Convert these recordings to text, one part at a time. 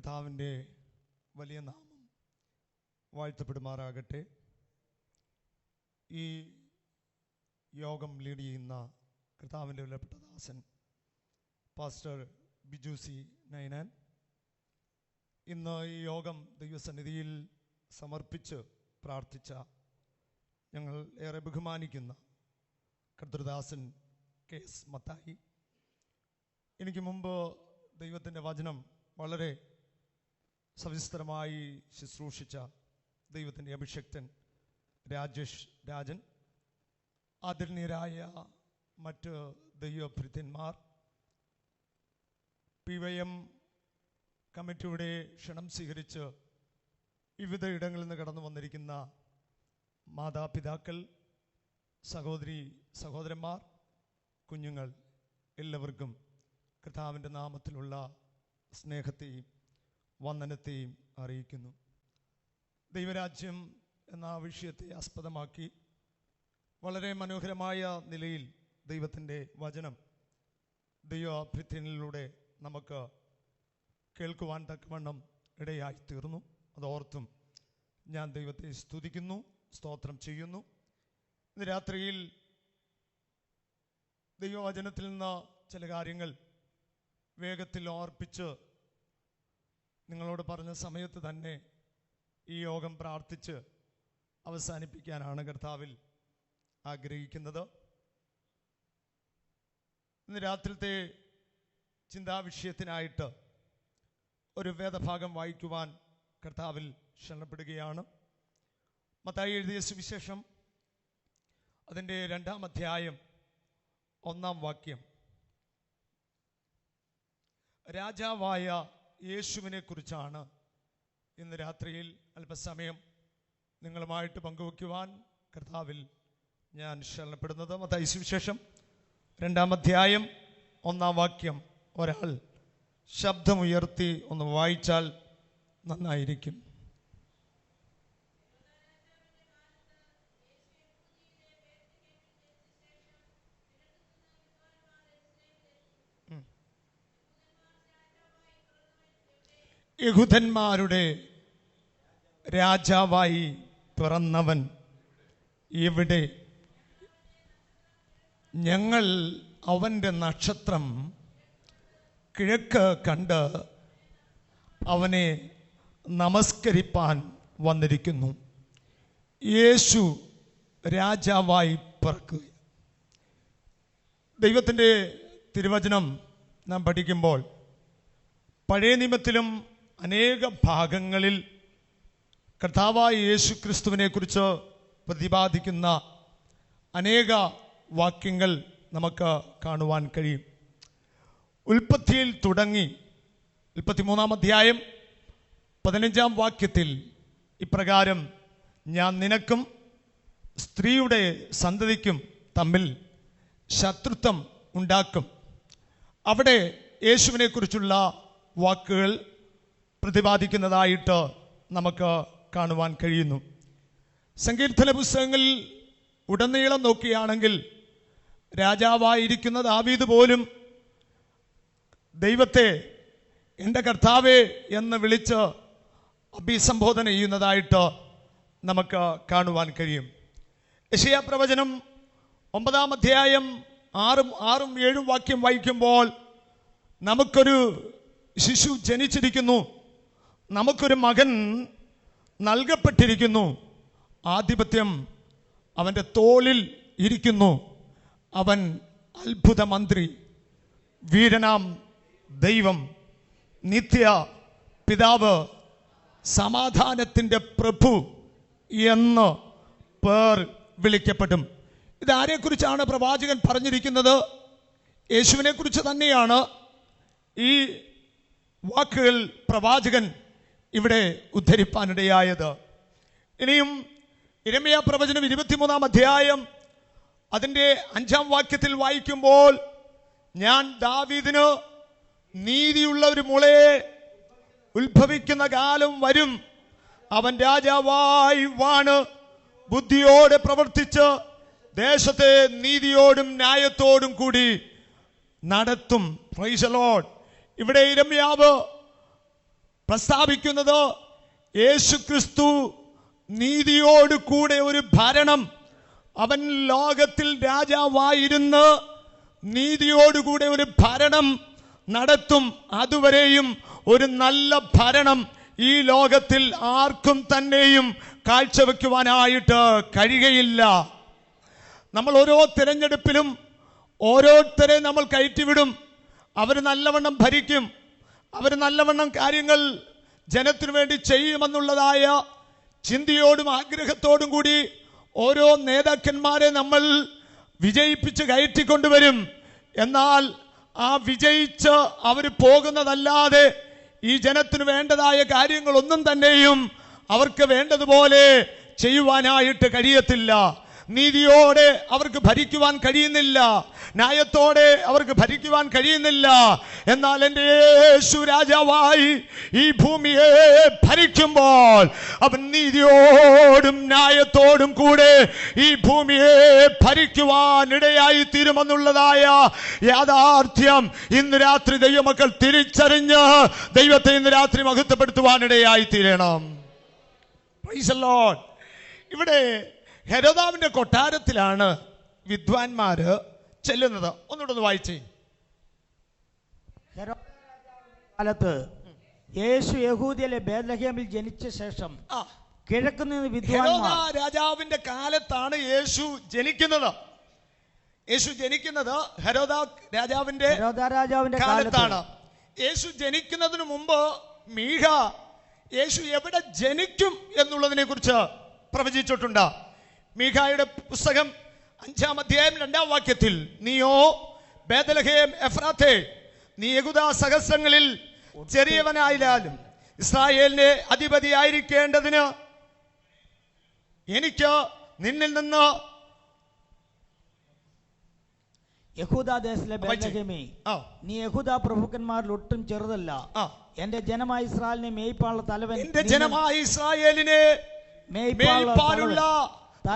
കർത്താവിൻ്റെ വലിയ നാമം വാഴ്ത്തപ്പെടുമാറാകട്ടെ. ഈ യോഗം ലീഡ് ചെയ്യുന്ന കർത്താവിൻ്റെ വിലപ്പെട്ട ദാസൻ പാസ്റ്റർ ബിജു സി നൈനാൻ ഇന്ന് ഈ യോഗം ദൈവസന്നിധിയിൽ സമർപ്പിച്ച് പ്രാർത്ഥിച്ച ഞങ്ങൾ ഏറെ ബഹുമാനിക്കുന്ന കർത്തൃദാസൻ കെ എസ് മത്തായി, എനിക്ക് മുമ്പ് ദൈവത്തിൻ്റെ വചനം വളരെ സവിസ്തരമായി ശുശ്രൂഷിച്ച ദൈവത്തിൻ്റെ അഭിഷക്തൻ രാജേഷ് രാജൻ, ആദരണീയരായ മറ്റ് ദൈവഭൃത്യന്മാർ, PYM കമ്മിറ്റിയുടെ ക്ഷണം സ്വീകരിച്ച് വിവിധ ഇടങ്ങളിൽ നിന്ന് കടന്നു വന്നിരിക്കുന്ന മാതാപിതാക്കൾ, സഹോദരി സഹോദരന്മാർ, കുഞ്ഞുങ്ങൾ, എല്ലാവർക്കും കർത്താവിൻ്റെ നാമത്തിലുള്ള സ്നേഹത്തെയും വന്ദനത്തെയും അറിയിക്കുന്നു. ദൈവരാജ്യം എന്ന വിഷയത്തെ ആസ്പദമാക്കി വളരെ മനോഹരമായ നിലയിൽ ദൈവത്തിൻ്റെ വചനം ദൈവഭൃത്യനിലൂടെ നമുക്ക് കേൾക്കുവാൻ തക്കവണ്ണം ഇടയായി തീർന്നു. അതോർത്തും ഞാൻ ദൈവത്തെ സ്തുതിക്കുന്നു, സ്തോത്രം ചെയ്യുന്നു. ഇന്ന് രാത്രിയിൽ ദൈവവചനത്തിൽ നിന്ന് ചില കാര്യങ്ങൾ വേഗത്തിൽ ഓർപ്പിച്ച് നിങ്ങളോട് പറഞ്ഞ സമയത്ത് തന്നെ ഈ യോഗം പ്രാർത്ഥിച്ച് അവസാനിപ്പിക്കാനാണ് കർത്താവിൽ ആഗ്രഹിക്കുന്നത്. ഇന്ന് രാത്രിത്തെ ചിന്താവിഷയത്തിനായിട്ട് ഒരു വേദഭാഗം വായിക്കുവാൻ കർത്താവിൽ ക്ഷണപ്പെടുകയാണ്. മത്തായി എഴുതിയ സുവിശേഷം അതിൻ്റെ 2-ാം അധ്യായം 1-ാം വാക്യം. രാജാവായ യേശുവിനെ കുറിച്ചാണ് ഇന്ന് രാത്രിയിൽ അല്പസമയം നിങ്ങളുമായിട്ട് പങ്കുവയ്ക്കുവാൻ കർത്താവിൽ ഞാൻ ശരണപ്പെടുന്നത്. മത്തായി സുവിശേഷം 2-ാം അധ്യായം 1-ാം വാക്യം ഒരാൾ ശബ്ദമുയർത്തി ഒന്ന് വായിച്ചാൽ നന്നായിരിക്കും. യഹൂദന്മാരുടെ രാജാവായി പിറന്നവൻ എവിടെ? ഞങ്ങൾ അവൻ്റെ നക്ഷത്രം കിഴക്ക് കണ്ട് അവനെ നമസ്കരിപ്പാൻ വന്നിരിക്കുന്നു. യേശു രാജാവായി പിറക്കുക. ദൈവത്തിൻ്റെ തിരുവചനം നാം പഠിക്കുമ്പോൾ പഴയ നിയമത്തിലും അനേക ഭാഗങ്ങളിൽ കർത്താവായ യേശു ക്രിസ്തുവിനെ കുറിച്ച് പ്രതിപാദിക്കുന്ന അനേക വാക്യങ്ങൾ നമുക്ക് കാണുവാൻ കഴിയും. ഉൽപ്പത്തിയിൽ തുടങ്ങി 33-ാം അധ്യായം 15-ാം വാക്യത്തിൽ ഇപ്രകാരം: ഞാൻ നിനക്കും സ്ത്രീയുടെ സന്തതിക്കും തമ്മിൽ ശത്രുത്വം ഉണ്ടാക്കും. അവിടെ യേശുവിനെ കുറിച്ചുള്ള വാക്കുകൾ പ്രതിപാദിക്കുന്നതായിട്ട് നമുക്ക് കാണുവാൻ കഴിയുന്നു. സങ്കീർത്തന പുസ്തകങ്ങളിൽ ഉടനീളം നോക്കുകയാണെങ്കിൽ രാജാവായിരിക്കുന്ന ദാവീദ് പോലും ദൈവത്തെ എൻ്റെ കർത്താവേ എന്ന് വിളിച്ച് അഭിസംബോധന ചെയ്യുന്നതായിട്ട് നമുക്ക് കാണുവാൻ കഴിയും. യെശയ്യാ പ്രവചനം 9-ാം അധ്യായം 6-ഉം 7-ഉം വാക്യം വായിക്കുമ്പോൾ നമുക്കൊരു ശിശു ജനിച്ചിരിക്കുന്നു, നമുക്കൊരു മകൻ നൽകപ്പെട്ടിരിക്കുന്നു, ആധിപത്യം അവൻ്റെ തോളിൽ ഇരിക്കുന്നു, അവൻ അത്ഭുത മന്ത്രി, വീരനാം ദൈവം, നിത്യ പിതാവ്, സമാധാനത്തിൻ്റെ പ്രഭു എന്ന് പേർ വിളിക്കപ്പെടും. ഇതാരെക്കുറിച്ചാണ് പ്രവാചകൻ പറഞ്ഞിരിക്കുന്നത്? യേശുവിനെ കുറിച്ച് തന്നെയാണ് ഈ വാക്കുകൾ പ്രവാചകൻ ഇവിടെ ഉദ്ധരിപ്പാനിടയായത്. ഇനിയും യിരെമ്യാ പ്രവചനം 23-ാം അധ്യായം അതിൻ്റെ 5-ാം വാക്യത്തിൽ വായിക്കുമ്പോൾ ഞാൻ ദാവീദിന് നീതിയുള്ള ഒരു മുളയെ ഉത്ഭവിക്കുന്ന കാലം വരും, അവൻ രാജാവായി വാണ് ബുദ്ധിയോടെ പ്രവർത്തിച്ച് ദേശത്തെ നീതിയോടും ന്യായത്തോടും കൂടി നടത്തും. Price the Lord. ഇവിടെ യിരെമ്യാവ് പ്രസ്താവിക്കുന്നത് യേശു ക്രിസ്തു നീതിയോട് കൂടെ ഒരു ഭരണം, അവൻ ലോകത്തിൽ രാജാവായിരുന്ന് നീതിയോടുകൂടെ ഒരു ഭരണം നടത്തും. അതുവരെയും ഒരു നല്ല ഭരണം ഈ ലോകത്തിൽ ആർക്കും തന്നെയും കാഴ്ചവെക്കുവാനായിട്ട് കഴിയുകയില്ല. നമ്മൾ ഓരോ തിരഞ്ഞെടുപ്പിലും ഓരോരുത്തരെ നമ്മൾ കയറ്റിവിടും. അവർ നല്ലവണ്ണം ഭരിക്കും, അവർ നല്ലവണ്ണം കാര്യങ്ങൾ ജനത്തിനു വേണ്ടി ചെയ്യുമെന്നുള്ളതായ ചിന്തയോടും ആഗ്രഹത്തോടും കൂടി ഓരോ നേതാക്കന്മാരെ നമ്മൾ വിജയിപ്പിച്ച് കയറ്റിക്കൊണ്ടുവരും. എന്നാൽ ആ വിജയിച്ച് അവർ പോകുന്നതല്ലാതെ ഈ ജനത്തിന് വേണ്ടതായ കാര്യങ്ങളൊന്നും തന്നെയും അവർക്ക് വേണ്ടതുപോലെ ചെയ്യുവാനായിട്ട് കഴിയത്തില്ല. നീതിയോടെ അവർക്ക് ഭരിക്കുവാൻ കഴിയുന്നില്ല, ന്യായത്തോടെ അവർക്ക് ഭരിക്കുവാൻ കഴിയുന്നില്ല. എന്നാൽ എൻ്റെ യേശു രാജാവായി ഈ ഭൂമിയെ ഭരിക്കുമ്പോൾ അവൻ നീതിയോടും ന്യായത്തോടും കൂടെ ഈ ഭൂമിയെ ഭരിക്കുവാൻ ഇടയായി തീരുമെന്നുള്ളതായ യാഥാർത്ഥ്യം ഇന്ന് രാത്രി ദൈവമക്കൾ തിരിച്ചറിഞ്ഞ് ദൈവത്തെ ഇന്ന് രാത്രി മഹത്വപ്പെടുത്തുവാൻ ഇടയായി തീരണം. Price the Lord. ഇവിടെ ഹെരോദാവിന്റെ കൊട്ടാരത്തിലാണ് വിദ്വാൻമാര് ചെല്ലുന്നത്. ഒന്നുകൂടെ വായിച്ചേ. കാലത്ത് യേശു യഹൂദയിലെ ബേത്ലഹേമിൽ ജനിച്ച ശേഷം കിഴക്ക് നിന്ന് വിദ്വാൻമാർ, രാജാവിന്റെ കാലത്താണ് യേശു ജനിക്കുന്നത്. യേശു ജനിക്കുന്നത് ഹെരോദാ രാജാവിന്റെ കാലത്താണ്. യേശു ജനിക്കുന്നതിന് മുമ്പ് മീഖ യേശു എവിടെ ജനിക്കും എന്നുള്ളതിനെ കുറിച്ച് പ്രവചിച്ചിട്ടുണ്ട്. മീഖായുടെ പുസ്തകം 5-ാം അധ്യായം 2-ാം വാക്യത്തിൽ, നീയോ ബേത്ലഹേം എഫ്രാത്തേ, നീ യഹൂദാ സഹസ്രങ്ങളിൽ ചെറിയവനായാലും ഇസ്രായേലിന്റെ അധിപതിയായിരിക്കേണ്ടതിന് എനിക്ക് നിന്നിൽ നിന്ന് യഹൂദാദേശിലെ ബേത്ലഹേമേ, നീ യഹൂദാ പ്രഭുക്കന്മാരിൽ ഒട്ടും ചെറുതല്ല. എന്റെ ജനമായ ഇസ്രായേലിനെ മേയ്പാനുള്ള തലവൻ, എന്റെ ജനമായ ഇസ്രായേലിനെ മേയ്പാനുള്ള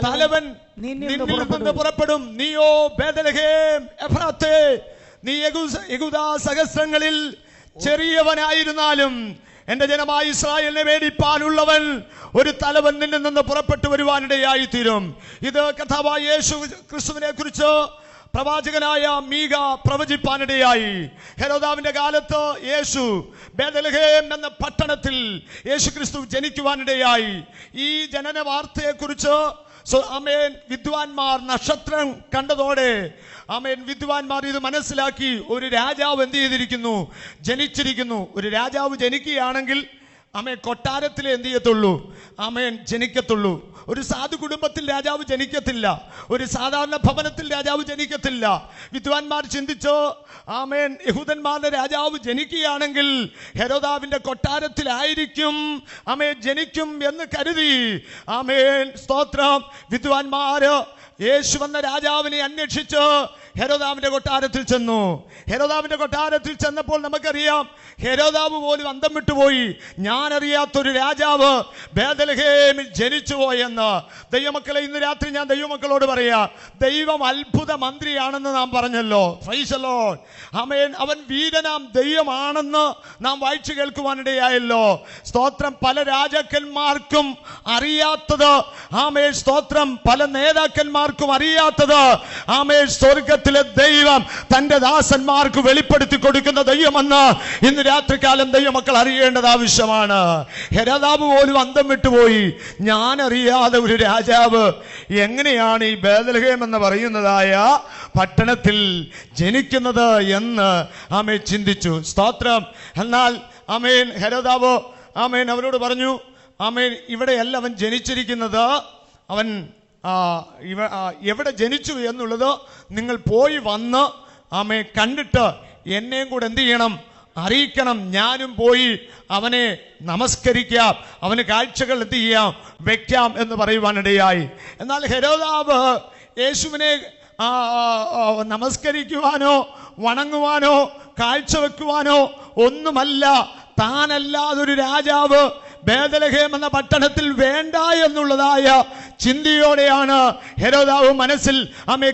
തലവൻ നിന്നിൽ നിന്ന് പുറപ്പെടും. നീയോ ബേത്ലഹേം എഫ്രാത്തേ, നീ യഹൂദാ സഹസ്രങ്ങളിൽ ചെറിയവനായിരുന്നാലും എന്റെ ജനമായ ഇസ്രായേലിനെ മേടിപ്പാനുള്ളവൻ ഒരു തലവൻ നിന്നിൽ നിന്ന് പുറപ്പെട്ടു വരുവാനിടയായി തീരും. ഇത് കർത്താവായ യേശു ക്രിസ്തുവിനെ കുറിച്ച് പ്രവാചകനായ മീഖ പ്രവചിപ്പാനിടയായി. ഹെരോദാവിന്റെ കാലത്ത് യേശു ബേത്ലഹേം എന്ന പട്ടണത്തിൽ യേശു ക്രിസ്തു ജനിക്കുവാനിടയായി. ഈ ജനന വാർത്തയെക്കുറിച്ച് ആമേൻ വിദ്വാൻമാർ നക്ഷത്രം കണ്ടതോടെ വിദ്വാൻമാർ ഇത് മനസ്സിലാക്കി. ഒരു രാജാവ് എന്ത് ചെയ്തിരിക്കുന്നു? ജനിച്ചിരിക്കുന്നു. ഒരു രാജാവ് ജനിക്കുകയാണെങ്കിൽ കൊട്ടാരത്തിലെ എന്ത് ചെയ്യത്തുള്ളൂ? ജനിക്കത്തുള്ളൂ. ഒരു സാധു കുടുംബത്തിൽ രാജാവ് ജനിക്കത്തില്ല, ഒരു സാധാരണ ഭവനത്തിൽ രാജാവ് ജനിക്കത്തില്ല. വിദ്വാൻമാർ ചിന്തിച്ചോ, യഹൂദന്മാരുടെ രാജാവ് ജനിക്കുകയാണെങ്കിൽ ഹെരോദാവിന്റെ കൊട്ടാരത്തിലായിരിക്കും ജനിക്കും എന്ന് കരുതി സ്തോത്രം വിദ്വാൻമാര് യേശു എന്ന രാജാവിനെ അന്വേഷിച്ച് ഹെരോദാവിന്റെ കൊട്ടാരത്തിൽ ചെന്നു. ഹെരോദാവിന്റെ കൊട്ടാരത്തിൽ ചെന്നപ്പോൾ നമുക്കറിയാം, ഹെരോദാവ് പോലും അന്തം വിട്ടുപോയി. ഞാനറിയാത്തൊരു രാജാവ് ബേത്ലഹേമിൽ ജനിച്ചു പോയെന്ന്. ദൈവമക്കളെ, ഇന്ന് രാത്രി ഞാൻ ദൈവമക്കളോട് പറയാ, ദൈവം അത്ഭുത മന്ത്രിയാണെന്ന് നാം പറഞ്ഞല്ലോ. Price the Lord. അവൻ വീരനാം ദൈവമാണെന്ന് നാം വായിച്ചു കേൾക്കുവാനിടയായല്ലോ. സ്തോത്രം. പല രാജാക്കന്മാർക്കും അറിയാത്തത്, സ്തോത്രം, പല നേതാക്കന്മാർക്കും അറിയാത്തത് സ്വർഗത്തിലെ ദൈവം തന്റെ ദാസന്മാർക്ക് വെളിപ്പെടുത്തി കൊടുക്കുന്ന ദൈവമെന്ന് ഇന്ന് രാത്രികാലം ദൈവമക്കൾ അറിയേണ്ടത് ആവശ്യമാണ്. ഹെരോദാവ് പോലും അന്തം വിട്ടുപോയി. ഞാൻ അറിയാതെ ഒരു രാജാവ് എങ്ങനെയാണ് ഈ ബേത്ലഹേം എന്ന് പറയുന്നതായ പട്ടണത്തിൽ ജനിക്കുന്നത് എന്ന് ചിന്തിച്ചു. സ്തോത്രം. എന്നാൽ ഹെരോദാവ് അവരോട് പറഞ്ഞു, ഇവിടെയല്ല അവൻ ജനിച്ചിരിക്കുന്നത്, അവൻ എവിടെ ജനിച്ചു എന്നുള്ളത് നിങ്ങൾ പോയി വന്ന് കണ്ടിട്ട് എന്നെയും കൂടെ എന്ത് ചെയ്യണം? അറിയിക്കണം. ഞാനും പോയി അവനെ നമസ്കരിക്കാം, അവന് കാഴ്ചകൾ എന്ത് ചെയ്യാം? വെക്കാം എന്ന് പറയുവാനിടയായി. എന്നാൽ ഹെരോദാവ് യേശുവിനെ നമസ്കരിക്കുവാനോ വണങ്ങുവാനോ കാഴ്ചവെക്കുവാനോ ഒന്നുമല്ല, താനല്ലാതൊരു രാജാവ് ബേത്ലഹേം എന്ന പട്ടണത്തിൽ വേണ്ട എന്നുള്ളതായ ചിന്തയോടെയാണ് ഹെരോദാവ് മനസ്സിൽ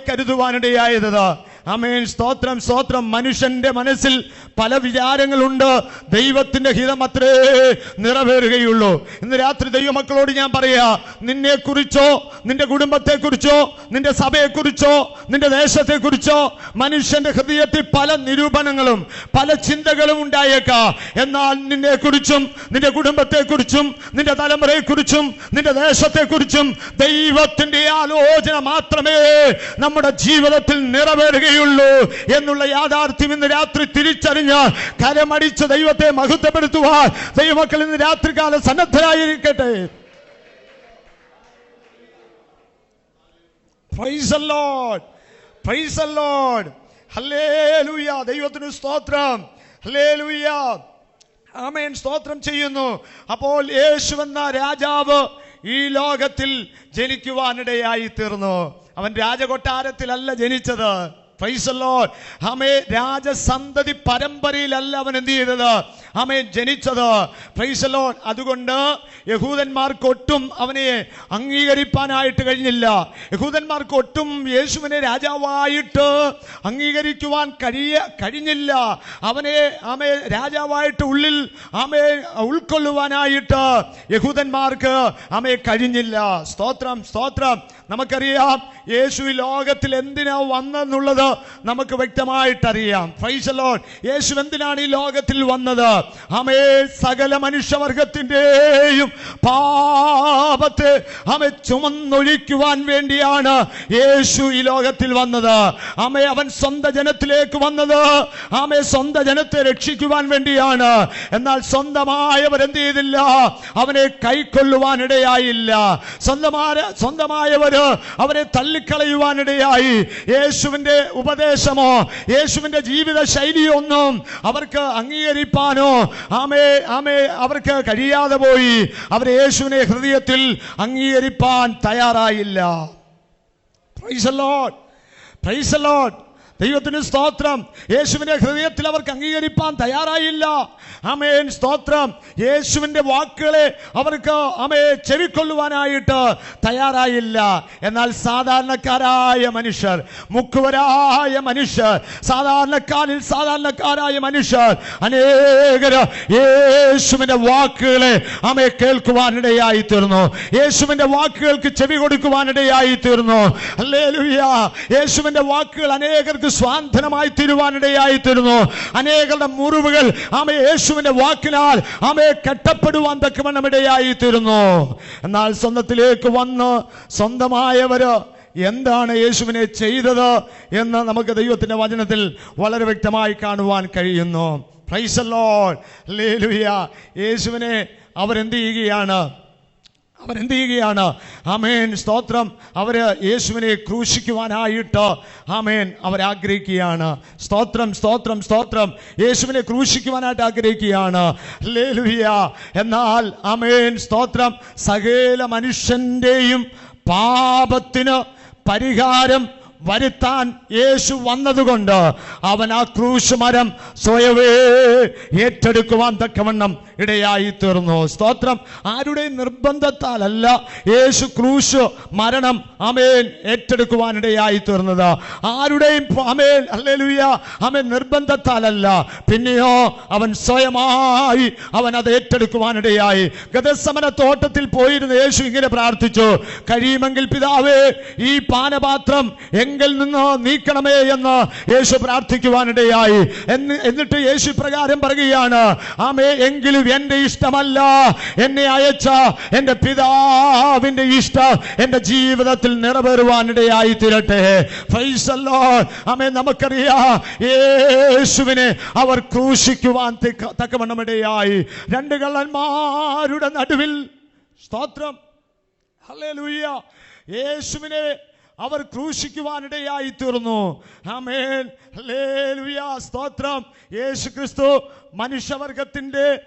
കരുതുവാനിടയായത്. ആമേൻ. സ്തോത്രം, സ്തോത്രം. മനുഷ്യന്റെ മനസ്സിൽ പല വിചാരങ്ങളുണ്ട്. ദൈവത്തിന്റെ ഹിതം അത്രേ നിറവേറുകയുള്ളൂ. ഇന്ന് രാത്രി ദൈവമക്കളോട് ഞാൻ പറയാ, നിന്നെ കുറിച്ചോ, നിന്റെ കുടുംബത്തെ കുറിച്ചോ, നിന്റെ സഭയെ കുറിച്ചോ, നിന്റെ ദേശത്തെ കുറിച്ചോ മനുഷ്യന്റെ ഹൃദയത്തിൽ പല നിരൂപണങ്ങളും പല ചിന്തകളും ഉണ്ടായേക്കാം. എന്നാൽ നിന്നെ കുറിച്ചും നിന്റെ കുടുംബത്തെ കുറിച്ചും നിന്റെ തലമുറയെ കുറിച്ചും നിന്റെ ദേശത്തെ കുറിച്ചും ദൈവത്തിന്റെ ആലോചന മാത്രമേ നമ്മുടെ ജീവിതത്തിൽ നിറവേറുകയുള്ളൂ എന്നുള്ള യാഥാർത്ഥ്യം ഇന്ന് രാത്രി തിരിച്ചറിഞ്ഞ് കരമടിച്ച് ദൈവത്തെ മഹത്വപ്പെടുത്തുവാൻ ദൈവമക്കൾ ഇന്ന് രാത്രികാലം സന്നദ്ധരായിരിക്കട്ടെ. Praise the Lord. Praise the Lord. Hallelujah. ദൈവത്തിന് സ്തോത്രം. Hallelujah. ആമേൻ. സ്തോത്രം ചെയ്യുന്നു. അപ്പോൾ യേശു എന്ന രാജാവ് ഈ ലോകത്തിൽ ജനിക്കുവാനിടയായി തീർന്നു. അവൻ രാജകൊട്ടാരത്തിലല്ല ജനിച്ചത്. Praise the Lord. ആമേ രാജസന്തതി പരമ്പരയിലല്ല അവൻ എന്ത് ചെയ്തത്? ആമേ ജനിച്ചത്. Praise the Lord. അതുകൊണ്ട് യഹൂദന്മാർക്ക് ഒട്ടും അവനെ അംഗീകരിക്കാനായിട്ട് കഴിഞ്ഞില്ല. യഹൂദന്മാർക്ക് ഒട്ടും യേശുവിനെ രാജാവായിട്ട് അംഗീകരിക്കുവാൻ കഴിഞ്ഞില്ല. അവനെ ആമേ രാജാവായിട്ട് ഉള്ളിൽ ആമേ ഉൾക്കൊള്ളുവാനായിട്ട് യഹൂദന്മാർക്ക് ആമേ കഴിഞ്ഞില്ല. സ്തോത്രം, സ്തോത്രം. നമുക്കറിയാം യേശു ഈ ലോകത്തിൽ എന്തിനാ വന്നെന്നുള്ളത് നമുക്ക് വ്യക്തമായിട്ടറിയാം. Praise the Lord. യേശു എന്തിനാണ് ഈ ലോകത്തിൽ വന്നത്? ആമേ സകല മനുഷ്യവർഗത്തിന്റെയും പാപത്തെ ആമേ ചുമന്നൊഴിക്കുവാൻ വേണ്ടിയാണ് യേശു ഈ ലോകത്തിൽ വന്നത്. ആമേ അവൻ സ്വന്തം ജനത്തിലേക്ക് വന്നത് ആമേ സ്വന്തം ജനത്തെ രക്ഷിക്കുവാൻ വേണ്ടിയാണ്. എന്നാൽ സ്വന്തമായവർ എന്ത് ചെയ്തില്ല? അവനെ കൈക്കൊള്ളുവാനിടയായില്ല. സ്വന്തമായവർ അവനെ തള്ളിക്കളയുവാനിടയായി. യേശുവിന്റെ ഉപദേശമോ യേശുവിന്റെ ജീവിത ശൈലിയൊന്നും അവർക്ക് അംഗീകരിപ്പാനോ അവർക്ക് കഴിയാതെ പോയി. അവർ യേശുവിനെ ഹൃദയത്തിൽ അംഗീകരിപ്പാൻ തയ്യാറായില്ല. Praise the Lord. Praise the Lord. ദൈവത്തിന് സ്തോത്രം. യേശുവിന്റെ ഹൃദയത്തിൽ അവർക്ക് അംഗീകരിപ്പാൻ തയ്യാറായില്ല. ആമേൻ. സ്തോത്രം. യേശുവിന്റെ വാക്കുകളെ അവർക്ക് ചെവിക്കൊള്ളുവാനായിട്ട് തയ്യാറായില്ല. എന്നാൽ സാധാരണക്കാരായ മനുഷ്യർ, മുക്കുവരായ മനുഷ്യർ, സാധാരണക്കാരായ മനുഷ്യർ അനേകര് യേശുവിന്റെ വാക്കുകളെ കേൾക്കുവാനിടയായി തീർന്നു. യേശുവിന്റെ വാക്കുകൾക്ക് ചെവി കൊടുക്കുവാനിടയായി തീർന്നു. ഹല്ലേലൂയ. യേശുവിന്റെ വാക്കുകൾ അനേകർക്ക് സ്വാന്തനമായി തീരുവാനിടയായി തീർന്നു. അനേകരുടെ മുറിവുകൾ യേശുവിന്റെ വാക്കിനാൽ കെട്ടപ്പെടുവാൻ തക്കവണ്ണം ഇടയായി തീർന്നു. എന്നാൽ സ്വന്തത്തിലേക്ക് വന്ന് സ്വന്തമായവര് എന്താണ് യേശുവിനെ ചെയ്തത് എന്ന് നമുക്ക് ദൈവത്തിന്റെ വചനത്തിൽ വളരെ വ്യക്തമായി കാണുവാൻ കഴിയുന്നു. Praise the Lord. ഹല്ലേലൂയ. യേശുവിനെ അവരെന്ത് ചെയ്യുകയാണ്? ആമേൻ. സ്തോത്രം. അവര് യേശുവിനെ ക്രൂശിക്കുവാനായിട്ട് അവരാഗ്രഹിക്കുകയാണ്. സ്തോത്രം, സ്തോത്രം, സ്തോത്രം. യേശുവിനെ ക്രൂശിക്കുവാനായിട്ട് ആഗ്രഹിക്കുകയാണ്. ഹല്ലേലൂയ. എന്നാൽ ആമേൻ. സ്തോത്രം. സകല മനുഷ്യന്റെയും പാപത്തിന് പരിഹാരം വരുത്താൻ യേശു വന്നതുകൊണ്ട് അവൻ ആ ക്രൂശ് മരം സ്വയമേ ഏറ്റെടുക്കുവാൻ തക്കവണ്ണം ഇടയായി തീർന്നു. സ്തോത്രം. ആരുടെയും നിർബന്ധത്താലല്ല യേശു ക്രൂശ് മരണം ഏറ്റെടുക്കുവാനിടയായി തീർന്നത്. ആരുടെയും നിർബന്ധത്താലല്ല. പിന്നെയോ അവൻ സ്വയമായി അത് ഏറ്റെടുക്കുവാനിടയായി. ഗദസമന തോട്ടത്തിൽ പോയിരുന്ന യേശു ഇങ്ങനെ പ്രാർത്ഥിച്ചു, കഴിയുമെങ്കിൽ പിതാവേ ഈ പാനപാത്രം എങ്കിൽ നിന്ന് നീക്കണമേ എന്ന് യേശു പ്രാർത്ഥിക്കുവാനിടയായി. എന്നിട്ട് യേശു പ്രകാരം പറയുകയാണ്, എങ്കിലും എന്റെ ഇഷ്ടമല്ല, എന്നെ അയച്ച എന്റെ പിതാവിന്റെ ഇഷ്ടം എന്റെ ജീവിതത്തിൽ നിറവേറുവാനിടയായി തീരട്ടെ. Price the Lord. നമുക്കറിയാം യേശുവിനെ അവർ ക്രൂശിക്കുവാൻ തക്കവണ്ണമിടയായി. രണ്ട് കള്ളന്മാരുടെ നടുവിൽ, സ്തോത്രം, ഹല്ലേലൂയ, യേശുവിനെ അവർ ക്രൂശിക്കുവാനിടയായി തീർന്നു. ആമേൻ. ഹല്ലേലൂയ. സ്തോത്രം. യേശു ക്രിസ്തു മനുഷ്യവർഗത്തിന്റെ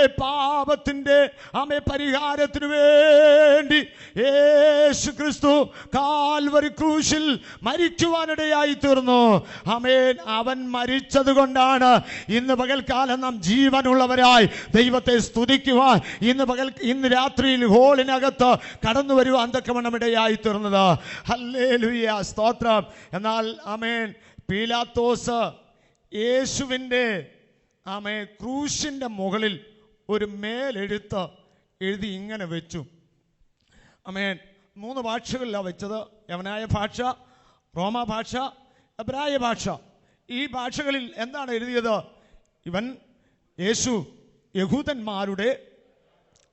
പാപത്തിന്റെ പരിഹാരത്തിനു വേണ്ടി യേശു ക്രിസ്തു കാൽവരി ക്രൂശിൽ മരിക്കുവാനിടയായി തീർന്നു. ആമേൻ. അവൻ മരിച്ചത് കൊണ്ടാണ് ഇന്ന് പകൽക്കാലം നാം ജീവനുള്ളവരായി ദൈവത്തെ സ്തുതിക്കുവാൻ ഇന്ന് രാത്രിയിൽ ഹോളിനകത്ത് കടന്നു വരുവാൻ തക്കവണ്ണം ഇടയായി തീർന്നത്. ഹല്ലേലൂയ. സ്തോത്രം. എന്നാൽ ആമേൻ, പീലാത്തോസ് യേശുവിൻ്റെ ക്രൂശിൻ്റെ മുകളിൽ ഒരു മേലെഴുത്ത് എഴുതി ഇങ്ങനെ വെച്ചു. 3 ഭാഷകളിലാണ് വെച്ചത്. യവനായ ഭാഷ, റോമാ ഭാഷ, എബ്രായ ഭാഷ. ഈ ഭാഷകളിൽ എന്താണ് എഴുതിയത്? ഇവൻ യേശു യഹൂദന്മാരുടെ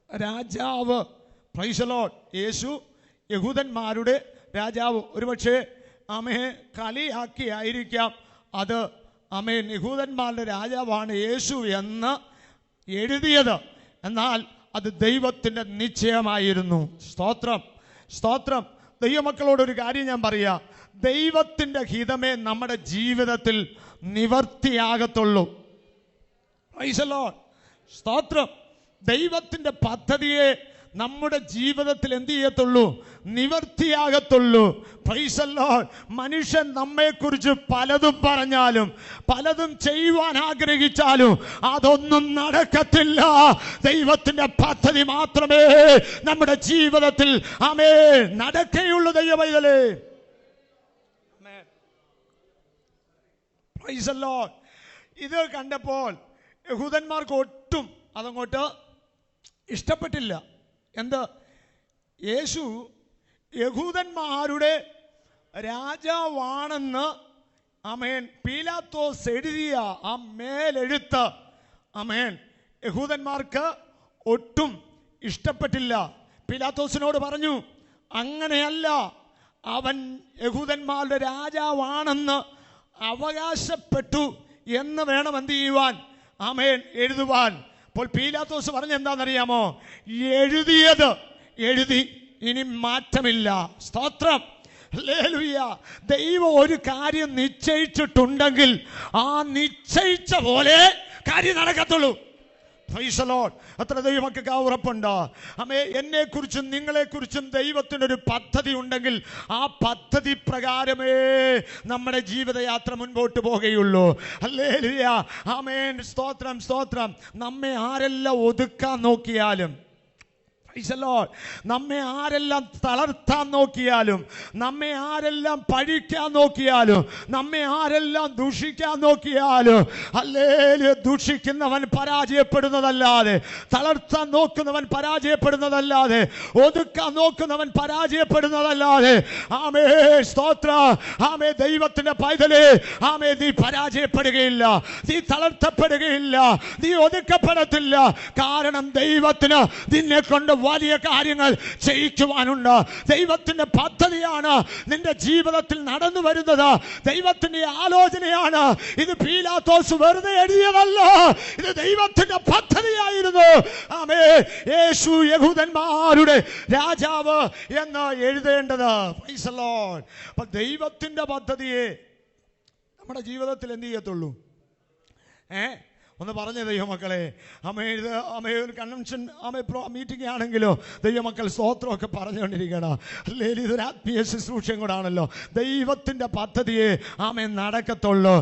രാജാവ്. Price the lord. യേശു യഹൂദന്മാരുടെ രാജാവ്. ഒരുപക്ഷെ കളിയാക്കിയായിരിക്കാം അത് യഹൂദന്മാരുടെ രാജാവാണ് യേശു എന്ന് എഴുതിയത്. എന്നാൽ അത് ദൈവത്തിൻ്റെ നിശ്ചയമായിരുന്നു. സ്തോത്രം, സ്തോത്രം. ദൈവമക്കളോടൊരു കാര്യം ഞാൻ പറയാം. ദൈവത്തിൻ്റെ ഹിതമേ നമ്മുടെ ജീവിതത്തിൽ നിവർത്തിയാകത്തുള്ളൂ. Praise the Lord. സ്തോത്രം. ദൈവത്തിൻ്റെ പദ്ധതിയെ നമ്മുടെ ജീവിതത്തിൽ എന്ത് ചെയ്യത്തുള്ളൂ? നിവർത്തിയാകത്തുള്ളൂ. Praise the lord. മനുഷ്യൻ നമ്മെക്കുറിച്ച് പലതും പറഞ്ഞാലും പലതും ചെയ്യുവാൻ ആഗ്രഹിച്ചാലും അതൊന്നും നടക്കത്തില്ല. ദൈവത്തിൻ്റെ പദ്ധതി മാത്രമേ നമ്മുടെ ജീവിതത്തിൽ നടക്കുകയുള്ളൂ. ദൈവമൈതലേ, പ്രൈസ് ദി ലോർഡ്. ഇത് കണ്ടപ്പോൾ യഹൂദന്മാർക്ക് ഒട്ടും അതങ്ങോട്ട് ഇഷ്ടപ്പെട്ടില്ല. എന്ത്? യേശു യഹൂദന്മാരുടെ രാജാവാണെന്ന് പീലാത്തോസ് എഴുതിയ ആ മേലെഴുത്ത് യഹൂദന്മാർക്ക് ഒട്ടും ഇഷ്ടപ്പെട്ടില്ല. പീലാത്തോസിനോട് പറഞ്ഞു, അങ്ങനെയല്ല, അവൻ യഹൂദന്മാരുടെ രാജാവാണെന്ന് അവകാശപ്പെട്ടു എന്ന് വേണം എന്ത് ചെയ്യുവാൻ? എഴുതുവാൻ. അപ്പോൾ പീലാത്തോസ് പറഞ്ഞ എന്താണെന്നറിയാമോ? എഴുതിയത് എഴുതി, ഇനി മാറ്റമില്ല. സ്തോത്രം, ഹല്ലേലൂയ. ദൈവം ഒരു കാര്യം നിശ്ചയിച്ചിട്ടുണ്ടെങ്കിൽ ആ നിശ്ചയിച്ച പോലെ കാര്യം നടക്കത്തുള്ളൂ. Price the Lord. അത്ര ദൈവമക്കൾക്ക് ഉറപ്പുണ്ടോ? എന്നെക്കുറിച്ചും നിങ്ങളെക്കുറിച്ചും ദൈവത്തിനൊരു പദ്ധതി ഉണ്ടെങ്കിൽ ആ പദ്ധതി പ്രകാരമേ നമ്മുടെ ജീവിതയാത്ര മുൻപോട്ട് പോകുകയുള്ളൂ. ഹല്ലേലൂയ. ആമേൻ. സ്തോത്രം, സ്തോത്രം. നമ്മെ ആരെല്ലാം ഒതുക്കാൻ നോക്കിയാലും, നമ്മെ ആരെല്ലാം തളർത്താൻ നോക്കിയാലും, നമ്മെ ആരെല്ലാം പഴിക്കാൻ നോക്കിയാലും, നമ്മെ ആരെല്ലാം ദൂഷിക്കാൻ നോക്കിയാലും, ഹല്ലേലൂയ, ദൂഷിക്കുന്നവൻ പരാജയപ്പെടുന്നതല്ലാതെ, തളർത്താൻ നോക്കുന്നവൻ പരാജയപ്പെടുന്നതല്ലാതെ, ഒതുക്കാൻ നോക്കുന്നവൻ പരാജയപ്പെടുന്നതല്ലാതെ, ആമേ സ്തോത്ര, ആമേ ദൈവത്തിന്റെ പൈതലേ, ആമേ നീ പരാജയപ്പെടുകയില്ല, നീ തളർത്തപ്പെടുകയില്ല, നീ ഒതുക്കപ്പെടത്തില്ല. കാരണം ദൈവത്തിന് നിന്നെ കൊണ്ട് വലിയ കാര്യങ്ങൾ ചെയ്യിക്കുവാനുണ്ട്. ദൈവത്തിന്റെ പദ്ധതിയാണ് നിന്റെ ജീവിതത്തിൽ നടന്നു വരുന്നത്. ദൈവത്തിന്റെ ആലോചനയാണ് ഇത്. പീലാത്തോസ് വെറുതെ എഴുതിയതല്ല, ഇത് ദൈവത്തിന്റെ പദ്ധതിയായിരുന്നു. ആമേ, യേശു യഹൂദന്മാരുടെ രാജാവ് എന്ന് എഴുതേണ്ടത്. Price the Lord. അപ്പോൾ ദൈവത്തിന്റെ പദ്ധതിയെ നമ്മുടെ ജീവിതത്തിൽ എന്ത് ചെയ്യത്തുള്ളൂ? ഒന്ന് പറഞ്ഞ ദൈവമക്കളെ, ഒരു കൺവെൻഷൻ മീറ്റിംഗ് ആണെങ്കിലോ ദൈവമക്കൾ സ്തോത്രമൊക്കെ പറഞ്ഞുകൊണ്ടിരിക്കണം. അല്ലെങ്കിൽ ഇതൊരു ആത്മീയ ശുശ്രൂഷയും കൂടാണല്ലോ. ദൈവത്തിൻ്റെ പദ്ധതിയെ നടക്കത്തുള്ളൂ.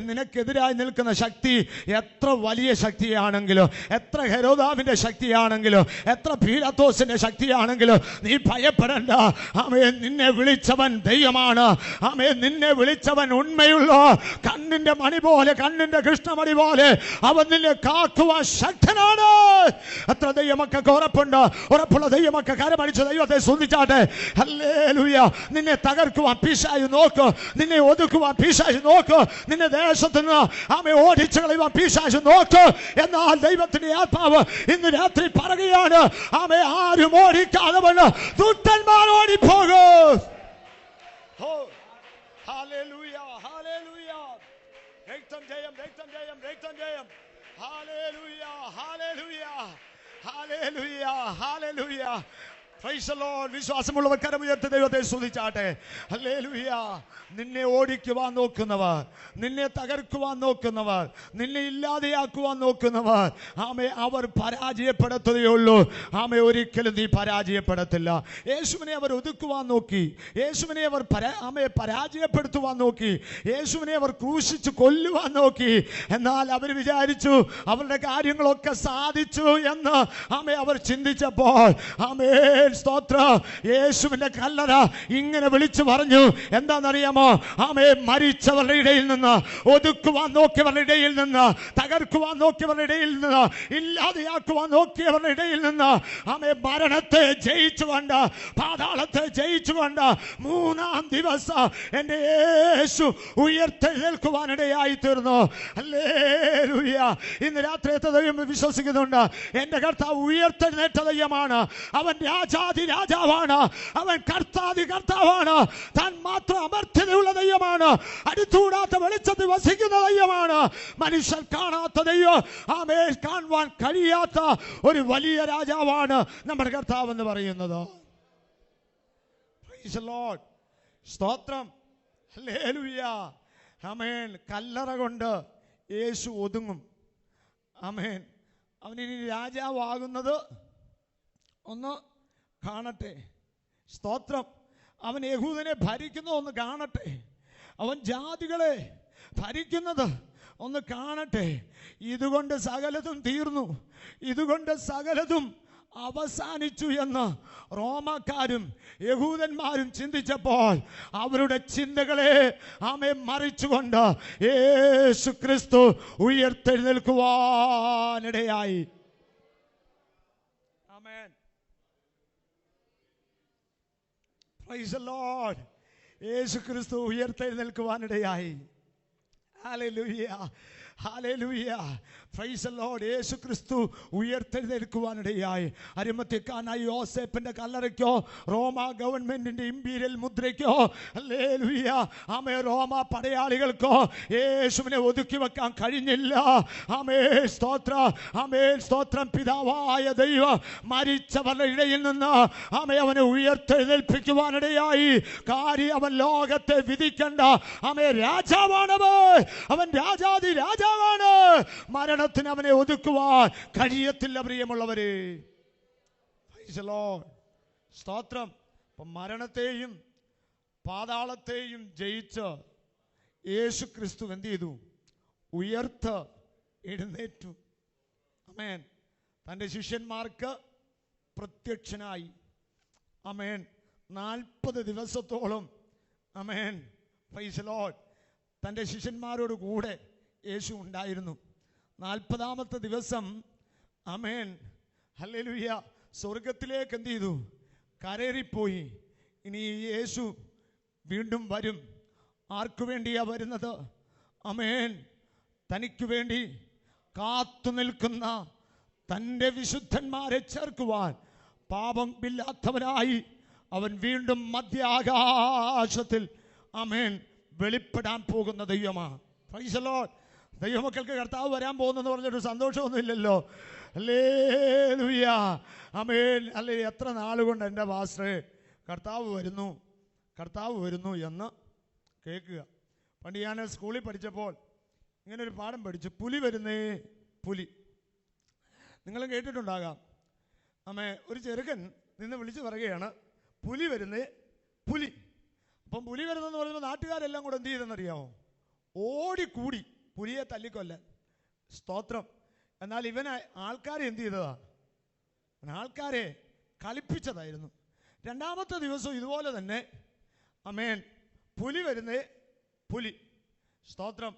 നിനക്കെതിരായി നിൽക്കുന്ന ശക്തി എത്ര വലിയ ശക്തിയാണെങ്കിലോ, എത്ര ഹെരോദാവിൻ്റെ ശക്തിയാണെങ്കിലോ, എത്ര പീലാത്തോസിൻ്റെ ശക്തിയാണെങ്കിലോ നീ ഭയപ്പെടണ്ട. നിന്നെ വിളിച്ചവൻ ദൈവമാണ്. നിന്നെ വിളിച്ചവൻ ഉണ്മയുള്ള കണ്ണിൻ്റെ മണി പോലെ, കണ്ണിൻ്റെ കൃഷ്ണമണി പോലെ അവൻ നിന്നെ കാക്കുവാൻ ശക്തനാണ്. അത്ര ദൈവമക്കൾക്ക് ഉറപ്പുണ്ട്. ഉറപ്പുള്ള ദൈവമക്കൾ കരമടിച്ച് ദൈവത്തെ സ്തുതിച്ചാട്ടെ. ഹല്ലേലൂയ. നിന്നെ തകർക്കുവാൻ പിശാച് നോക്ക്, നിന്നെ ഒതുക്കുവാൻ പിശാച് നോക്ക്, നിന്നെ ദേശത്ത് നിന്ന് ഓടിച്ചു കളയുവാൻ പിശാച് നോക്ക്. എന്നാൽ ദൈവത്തിന്റെ ആത്മാവ് ഇന്ന് രാത്രി പറയുകയാണ്, ആരും ഓടിക്കാതെ വന്ന് ദുഷ്ടന്മാർ ഓടിപ്പോകും. Hallelujah, hallelujah. രക്തം ജയം, രക്തം ജയം, രക്തം ജയം. ഹല്ലേലൂയ, ഹല്ലേലൂയ, ഹല്ലേലൂയ, ഹല്ലേലൂയ. Praise the lord. വിശ്വാസമുള്ളവർ കരമുയർത്തി ദൈവത്തെ സ്തുതിച്ചാട്ടെ. ഹല്ലേലൂയ. നിന്നെ ഓടിക്കുവാൻ നോക്കുന്നവർ, നിന്നെ തകർക്കുവാൻ നോക്കുന്നവർ, നിന്നെ ഇല്ലാതെയാക്കുവാൻ നോക്കുന്നവർ, അവർ പരാജയപ്പെടുത്തുകയുള്ളൂ. ഒരിക്കലും നീ പരാജയപ്പെടത്തില്ല. യേശുവിനെ അവർ ഒതുക്കുവാൻ നോക്കി, യേശുവിനെ അവർ പരാജയപ്പെടുത്തുവാൻ നോക്കി, യേശുവിനെ അവർ ക്രൂശിച്ച് കൊല്ലുവാൻ നോക്കി. എന്നാൽ അവർ വിചാരിച്ചു അവരുടെ കാര്യങ്ങളൊക്കെ സാധിച്ചു എന്ന് അവർ ചിന്തിച്ചപ്പോൾ സ്തോത്രം. യേശുവിന്റെ കല്ലറ ഇങ്ങനെ വിളിച്ചു പറഞ്ഞു. എന്താണെന്നറിയാമോ? ആമേ, മരിച്ചവരുടെ ഇടയിൽ നിന്ന്, ഒതുക്കുവാൻ നോക്കിയവരുടെ ഇടയിൽ നിന്ന്, തകർക്കുവാൻ നോക്കിയവരുടെ ഇടയിൽ നിന്ന്, ഇല്ലാതെയാക്കുവാൻ നോക്കിയവരുടെ ഇടയിൽ നിന്ന്, ആമേ, മരണത്തെ ജയിച്ചുകൊണ്ട്, പാതാളത്തെ ജയിച്ചുകൊണ്ട്, മൂന്നാം ദിവസം എന്റെ യേശു ഉയർത്തെഴുന്നേൽക്കുവാനിടയായി തീർന്നു. ഹല്ലേലൂയ. ഇന്ന് രാത്രിയത്തെ ദൈവം വിശ്വസിക്കുന്നുണ്ട്. എന്റെ കർത്താവ് ഉയർത്തെഴുന്നേറ്റ ദൈവമാണ്. അവൻ രാജാതി രാജാവാണ്. അവൻ കർത്താതി കർത്താവാണ്. താൻ മാത്രം അമർത്യതയുള്ള ദൈവമാണ്. അടുത്തുകൂടാത്ത വെളിച്ചത്തിൽ വസിക്കുന്ന ദൈവമാണ്. മനുഷ്യൻ കാണാത്ത ദൈവം, ആമേ, കാണുവാൻ കഴിയാത്ത ഒരു വലിയ രാജാവാണ് നമ്മുടെ കർത്താവ് എന്ന് പറയുന്നത്. Price the Lord. സ്തോത്രം. ഹല്ലേലൂയ. ആമേൻ. കല്ലറ കൊണ്ട് യേശു ഒതുങ്ങും. ആമേൻ. അവനിനി രാജാവാകുന്നത് ഒന്ന് കാണട്ടെ. സ്തോത്രം. അവൻ യഹൂദനെ ഭരിക്കുന്നത് ഒന്ന് കാണട്ടെ. അവൻ ജാതികളെ ഭരിക്കുന്നത് ഒന്ന് കാണട്ടെ. ഇതുകൊണ്ട് സകലതും തീർന്നു, ഇതുകൊണ്ട് സകലതും അവസാനിച്ചു എന്ന് റോമാക്കാരും യഹൂദന്മാരും ചിന്തിച്ചപ്പോൾ അവരുടെ ചിന്തകളെ ആമേ മറിച്ചുകൊണ്ട് യേശു ക്രിസ്തു ഉയർത്തെഴുന്നേൽക്കുവാനിടയായി. ആമേൻ. Praise the lord. യേശു ക്രിസ്തു ഉയർത്തെഴുന്നേൽക്കുവാനിടയായി. ഹല്ലേലൂയ, ഹല്ലേലൂയ. Praise the lord. യേശു ക്രിസ്തു ഉയർത്തെഴുന്നേൽക്കുവാനിടയായി. അരിമത്യക്കാരനായ യോസേപ്പിന്റെ കല്ലറയ്ക്കോ റോമ ഗവൺമെന്റിന്റെ ഇമ്പീരിയൽ മുദ്രയ്ക്കോ, ഹല്ലേലൂയ, ആമേ, റോമ പടയാളികൾക്കോ യേശുവിനെ ഒതുക്കി വെക്കാൻ കഴിഞ്ഞില്ല. ആമേ, സ്തോത്രം. ആമേ, സ്തോത്രം. പിതാവായ ദൈവം മരിച്ചവരുടെ ഇടയിൽ നിന്ന് ആമേ അവനെ ഉയർത്തെഴുന്നേൽപ്പിക്കുവാനിടയായി. കാര്യം അവൻ ലോകത്തെ വിധിക്കണ്ട. ആമേ, രാജാവാണവൻ. അവൻ രാജാതി രാജാവാണ്. മരണത്തിന് അവനെ ഒതുക്കുവാൻ കഴിയത്തില്ല പ്രിയമുള്ളവരെ. Price the Lord. സ്തോത്രം. അപ്പം മരണത്തെയും പാതാളത്തെയും ജയിച്ച് യേശു ക്രിസ്തു എന്ത് ചെയ്തു? ഉയർത്ത് എഴുന്നേറ്റു. ആമേൻ. തൻ്റെ ശിഷ്യന്മാർക്ക് പ്രത്യക്ഷനായി. ആമേൻ. 40 ദിവസത്തോളം ആമേൻ, പ്രൈസ് ദി ലോർഡ്, തൻ്റെ ശിഷ്യന്മാരോട് കൂടെ യേശു ഉണ്ടായിരുന്നു. 40ാമത്തെ ദിവസം ആമേൻ, ഹല്ലേലൂയ, സ്വർഗത്തിലേക്ക് എന്ത് ചെയ്തു? കരേറിപ്പോയി. ഇനി യേശു വീണ്ടും വരും. ആർക്കു വേണ്ടിയാ വരുന്നത്? ആമേൻ, തനിക്ക് വേണ്ടി കാത്തു നിൽക്കുന്ന തൻ്റെ വിശുദ്ധന്മാരെ ചേർക്കുവാൻ പാപമില്ലാത്തവനായി അവൻ വീണ്ടും മധ്യാകാശത്തിൽ ആമേൻ വെളിപ്പെടാൻ പോകുന്ന ദൈവമാണ്. Praise the lord. ദൈവമക്കൾക്ക് കർത്താവ് വരാൻ പോകുന്നെന്ന് പറഞ്ഞിട്ട് സന്തോഷമൊന്നുമില്ലല്ലോ. ഹല്ലേലൂയ, ആമേൻ. അല്ലേ, എത്ര നാളുകൊണ്ട് എൻ്റെ പാസ്റ്ററേ കർത്താവ് വരുന്നു, കർത്താവ് വരുന്നു എന്ന് കേൾക്കുക. പണ്ട് ഞാൻ സ്കൂളിൽ പഠിച്ചപ്പോൾ ഇങ്ങനൊരു പാഠം പഠിച്ചു. പുലി വരുന്നേ പുലി. നിങ്ങളും കേട്ടിട്ടുണ്ടാകാം. ആമേ, ഒരു ചെറുക്കൻ നിന്ന് വിളിച്ച് പറയുകയാണ്, പുലി വരുന്നേ പുലി. അപ്പം പുലി വരുന്നെന്ന് പറയുമ്പോൾ നാട്ടുകാരെല്ലാം കൂടെ എന്ത് ചെയ്തെന്നറിയാമോ? ഓടിക്കൂടി പുലിയെ തല്ലിക്കൊല്ലാൻ. സ്തോത്രം. എന്നാൽ ഇവനെ ആൾക്കാരെ എന്ത് ചെയ്തതാ? ആൾക്കാരെ കളിപ്പിച്ചതായിരുന്നു. 2ാമത്തെ ദിവസം ഇതുപോലെ തന്നെ ആമേൻ, പുലി വരുന്നേ പുലി. സ്തോത്രം.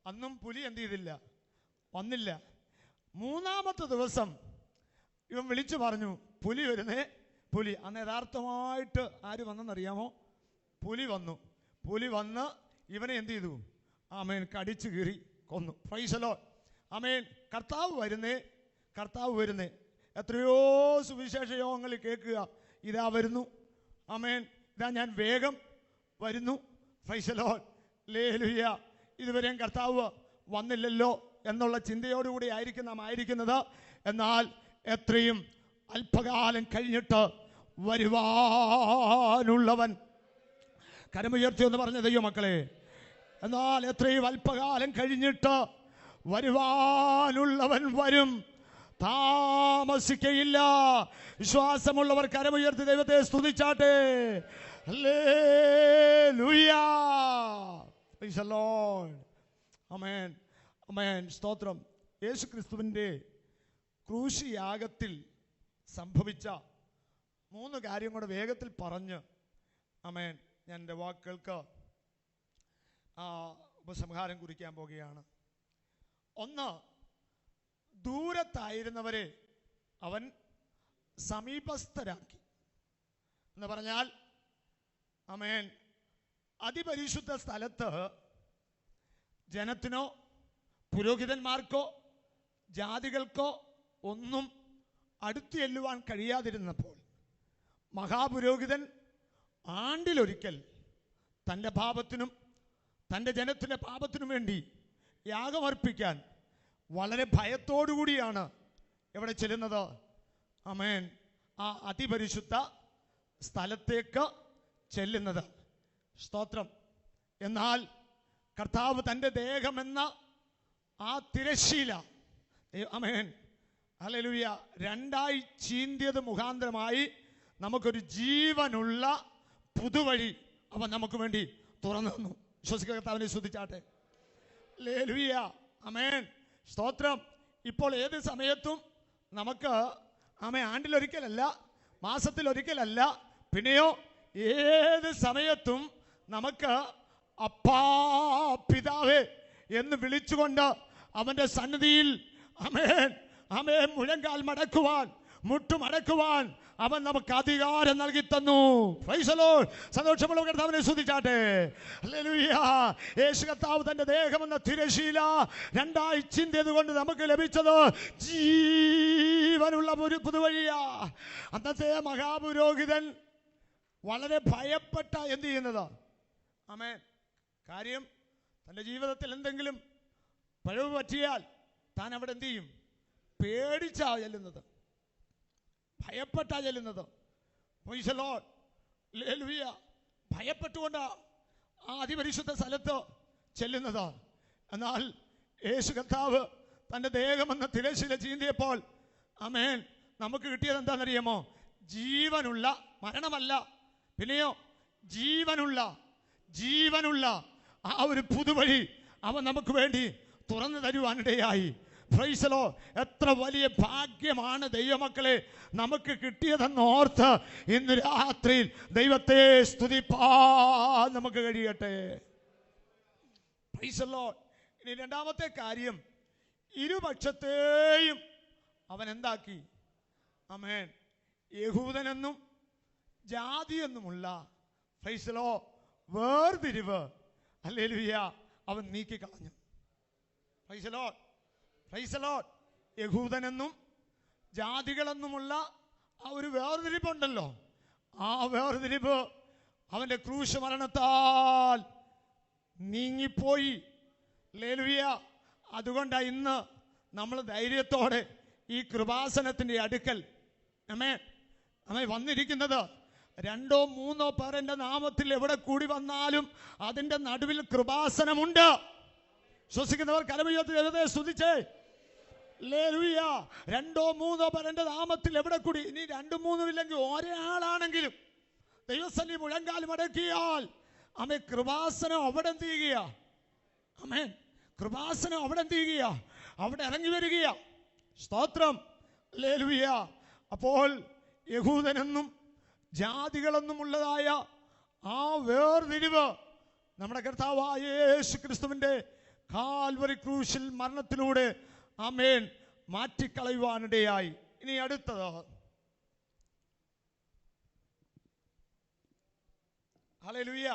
അന്നും പുലി എന്ത് ചെയ്തില്ല? വന്നില്ല. 3ാമത്തെ ദിവസം ഇവൻ വിളിച്ചു പറഞ്ഞു, പുലി വരുന്നേ പുലി. അന്ന് യഥാർത്ഥമായിട്ട് ആര് വന്നെന്നറിയാമോ? പുലി വന്നു. പുലി വന്ന് ഇവനെ എന്ത് ചെയ്തു? ആമേൻ, കടിച്ചു കീറി കൊന്നു. Praise the lord. ആമേൻ. കർത്താവ് വരുന്നേ, കർത്താവ് വരുന്നേ. എത്രയോ സുവിശേഷ യോഗങ്ങളിൽ കേൾക്കുക, ഇതാ വരുന്നു, ആമേൻ, ഇതാ ഞാൻ വേഗം വരുന്നു. Price the Lord. ഹല്ലേലൂയ. ഇതുവരെയും കർത്താവ് വന്നില്ലല്ലോ എന്നുള്ള ചിന്തയോടുകൂടി ആയിരിക്കും നാം ആയിരിക്കുന്നത്. എന്നാൽ എത്രയും അല്പകാലം കഴിഞ്ഞിട്ട് വരുവാനുള്ളവൻ, കരമുയർത്തി എന്ന് പറഞ്ഞ ദൈവമക്കളെ, എന്നാൽ എത്രയും അല്പകാലം കഴിഞ്ഞിട്ട് വരുവാനുള്ളവൻ വരും, താമസിക്കയില്ല. വിശ്വാസമുള്ളവർ കരമുയർത്തി ദൈവത്തെ സ്തുതിച്ചാട്ടെ. ഹല്ലേലൂയ. Praise the lord. ആമേൻ, ആമേൻ. സ്തോത്രം. യേശു ക്രിസ്തുവിൻ്റെ ക്രൂശ് യാഗത്തിൽ സംഭവിച്ച 3 കാര്യം കൂടെ വേഗത്തിൽ പറഞ്ഞ് ആമേൻ ഞാൻ എൻ്റെ വാക്കുകൾക്ക് ഉപസംഹാരം കുറിക്കാൻ പോകുകയാണ്. 1, ദൂരത്തായിരുന്നവരെ അവൻ സമീപസ്ഥരാക്കി എന്ന് പറഞ്ഞാൽ ആമേൻ അതിപരിശുദ്ധ സ്ഥലത്ത് ജനത്തിനോ പുരോഹിതന്മാർക്കോ ജാതികൾക്കോ ഒന്നും അടുത്തു ചെല്ലുവാൻ കഴിയാതിരുന്നപ്പോൾ മഹാപുരോഹിതൻ ആണ്ടിലൊരിക്കൽ തൻ്റെ പാപത്തിനും തൻ്റെ ജനത്തിൻ്റെ പാപത്തിനും വേണ്ടി യാഗമർപ്പിക്കാൻ വളരെ ഭയത്തോടുകൂടിയാണ് എവിടെ ചെല്ലുന്നത്? ആമേൻ ആ അതിപരിശുദ്ധ സ്ഥലത്തേക്ക് ചെല്ലുന്നത്. സ്തോത്രം. എന്നാൽ കർത്താവ് തൻ്റെ ദേഹമെന്ന ആ തിരശ്ശീല ആമേൻ ഹല്ലേലൂയ 2 ചീന്തിയത് മുഖാന്തരമായി നമുക്കൊരു ജീവനുള്ള പുതുവഴി അവൻ നമുക്ക് വേണ്ടി തുറന്നു തന്നു. വിശ്വസിക്കുക, കർത്താവിനെ സ്തുതിച്ചാട്ടെ. ഹല്ലേലൂയ, ആമേൻ, സ്തോത്രം. ഇപ്പോൾ ഏത് സമയത്തും നമുക്ക് ആമേൻ ആണ്ടിലൊരിക്കലല്ല, മാസത്തിലൊരിക്കലല്ല, പിന്നെയോ ഏത് സമയത്തും നമുക്ക് അപ്പാ പിതാവേ എന്ന് വിളിച്ചുകൊണ്ട് അവൻ്റെ സന്നിധിയിൽ ആമേൻ ആമേൻ മുഴങ്കാൽ മടക്കുവാൻ, മുട്ടുമടക്കുവാൻ അവൻ നമുക്ക് അധികാരം നൽകി തന്നു. Price the Lord. സന്തോഷമുള്ള കർത്താവിനെ സ്തുതിച്ചാട്ടെ. ഹല്ലേലൂയ. യേശു കർത്താവ് തന്റെ ദേഹമെന്ന തിരശീല 2 ചിന്തിയത് കൊണ്ട് നമുക്ക് ലഭിച്ചത് ജീവനുള്ള ഒരു പുതുവഴിയാ. അന്നത്തെ മഹാപുരോഹിതൻ വളരെ ഭയപ്പെട്ട എന്ത് ചെയ്യുന്നത്? ആമേൻ. കാര്യം തൻ്റെ ജീവിതത്തിൽ എന്തെങ്കിലും പിഴവ് പറ്റിയാൽ താൻ അവിടെ എന്ത് ചെയ്യും? പേടിച്ചാ ചെല്ലുന്നത്, ഭയപ്പെട്ടാ ചെല്ലുന്നത്. Price the Lord. ഹല്ലേലൂയ. ഭയപ്പെട്ടുകൊണ്ടാ ആ അതിപരിശുദ്ധ സ്ഥലത്ത് ചെല്ലുന്നത്. എന്നാൽ യേശു കർത്താവ് തൻ്റെ ദേഹമെന്ന തിരശ്ശീല ചീന്തിയപ്പോൾ ആമേൻ നമുക്ക് കിട്ടിയത് എന്താണെന്നറിയാമോ? ജീവനുള്ള, മരണമല്ല, പിന്നെയോ ജീവനുള്ള ആ ഒരു പുതുവഴി അവൻ നമുക്ക് വേണ്ടി തുറന്നു തരുവാനിടയായി. Price the Lord. എത്ര വലിയ ഭാഗ്യമാണ് ദൈവമക്കളെ നമുക്ക് കിട്ടിയതെന്ന് ഓർത്ത് ഇന്ന് രാത്രിയിൽ ദൈവത്തെ സ്തുതിപ്പാൻ നമുക്ക് കഴിയട്ടെ. Praise the lord. ഇനി 2ാമത്തെ കാര്യം, ഇരുപക്ഷത്തെയും അവൻ എന്താക്കി? ആമേൻ യഹൂദനെന്നും ജാതിയെന്നുമുള്ള പ്രൈസ് ദി ലോർഡ് വേർതിരിവ് ഹല്ലേലൂയ അവൻ നീക്കിക്കളഞ്ഞു. Praise the lord. Praise the lord. യഹൂദനെന്നും ജാതികളെന്നുമുള്ള ആ ഒരു വേർതിരിവുണ്ടല്ലോ, ആ വേർതിരിവ് അവൻ്റെ ക്രൂശ് മരണത്താൽ നീങ്ങിപ്പോയി. ഹല്ലേലൂയ. അതുകൊണ്ടാണ് ഇന്ന് നമ്മൾ ധൈര്യത്തോടെ ഈ കൃപാസനത്തിൻ്റെ അടുക്കൽ നമ്മെ വന്നിരിക്കുന്നത്. 2 or 3 പേർ എൻ്റെ നാമത്തിൽ എവിടെ കൂടി വന്നാലും അതിൻ്റെ നടുവിൽ കൃപാസനമുണ്ട്. ശ്വസിക്കുന്നവർ കരമുയർത്തി സ്തുതിച്ചേ. ഹല്ലേലൂയ. 2 or 3 പേർ എൻ്റെ നാമത്തിൽ എവിടെ കൂടി, ഇനി 2, 3 ഇല്ലെങ്കിൽ ഒരാളാണെങ്കിലും ദൈവസന്നിധി മുഴങ്കാൽ മടക്കിയാൽ ആമേൻ കൃപാസനം അവിടെ എന്ത് ചെയ്യുക? ആമേൻ കൃപാസനം അവിടെ എന്ത് ചെയ്യുക? അവിടെ ഇറങ്ങി വരിക. സ്തോത്രം. ഹല്ലേലൂയ. അപ്പോൾ യഹൂദനെന്നും ജാതികളെന്നും ഉള്ളതായ ആ വേർതിരിവ് നമ്മുടെ കർത്താവായ യേശു ക്രിസ്തുവിന്റെ കാൽവരി ക്രൂശിൽ മരണത്തിലൂടെ ആമേൻ മാറ്റിക്കളയുവാനിടയായി. ഇനി അടുത്തത്, ഹല്ലേലൂയ,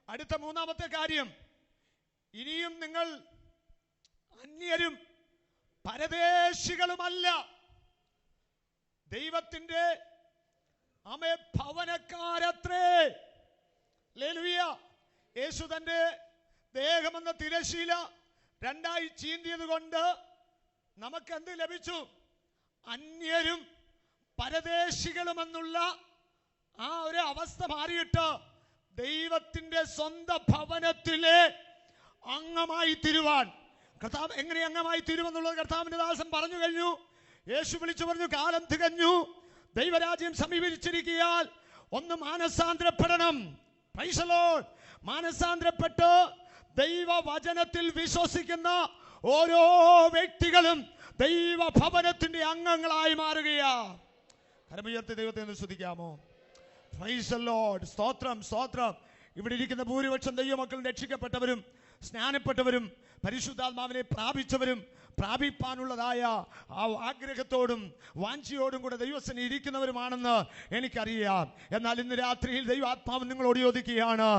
അടുത്ത 3ാമത്തെ കാര്യം, ഇനിയും നിങ്ങൾ അന്യരും പരദേശികളുമല്ല, ദൈവത്തിന്റെ ആമേ ഭവനക്കാരത്രേ. ഹല്ലേലൂയ. യേശു തന്റെ ദേഹമെന്ന തിരശീല 2 ചീന്തിയത് കൊണ്ട് നമുക്ക് എന്ത് ലഭിച്ചു? അന്യരും പരദേശികളുമെന്നുള്ള ആ ഒരു അവസ്ഥ മാറിയിട്ട് ദൈവത്തിന്റെ സ്വന്തം ഭവനത്തിലെ അംഗമായി തീരുവാൻ. കർത്താവ് എങ്ങനെ അംഗമായി തീരുമെന്നുള്ളത് കർത്താവിന്റെ ദാസൻ പറഞ്ഞു കഴിഞ്ഞു. യേശു വിളിച്ചു പറഞ്ഞു, കാലം തികഞ്ഞു, ദൈവരാജ്യം സമീപിച്ചിരിക്കയാൽ ഒന്ന് മാനസാന്തരപ്പെടണം. Price the Lord. മാനസാന്തരപ്പെട്ട് ദൈവവചനത്തിൽ വിശ്വസിക്കുന്ന ഓരോ വ്യക്തികളും ദൈവഭവനത്തിന്റെ അംഗങ്ങളായി മാറുകയാ. കരമുയർത്തി ദൈവത്തെ ഒന്ന് സ്തുതിക്കാമോ? Price the Lord. സ്തോത്രം, സ്തോത്രം. ഇവിടെ ഇരിക്കുന്ന ഭൂരിപക്ഷം ദൈവമക്കളും രക്ഷിക്കപ്പെട്ടവരും സ്നാനപ്പെട്ടവരും പരിശുദ്ധാത്മാവിനെ പ്രാപിച്ചവരും പ്രാപിപ്പാനുള്ളതായ ആ ആഗ്രഹത്തോടും വാഞ്ചയോടും കൂടെ ദൈവസന്നിധിയിൽ ഇരിക്കുന്നവരുമാണെന്ന് എനിക്കറിയാം. എന്നാൽ ഇന്ന് രാത്രിയിൽ ദൈവാത്മാവ് നിങ്ങളോട് ചോദിക്കുകയാണ്,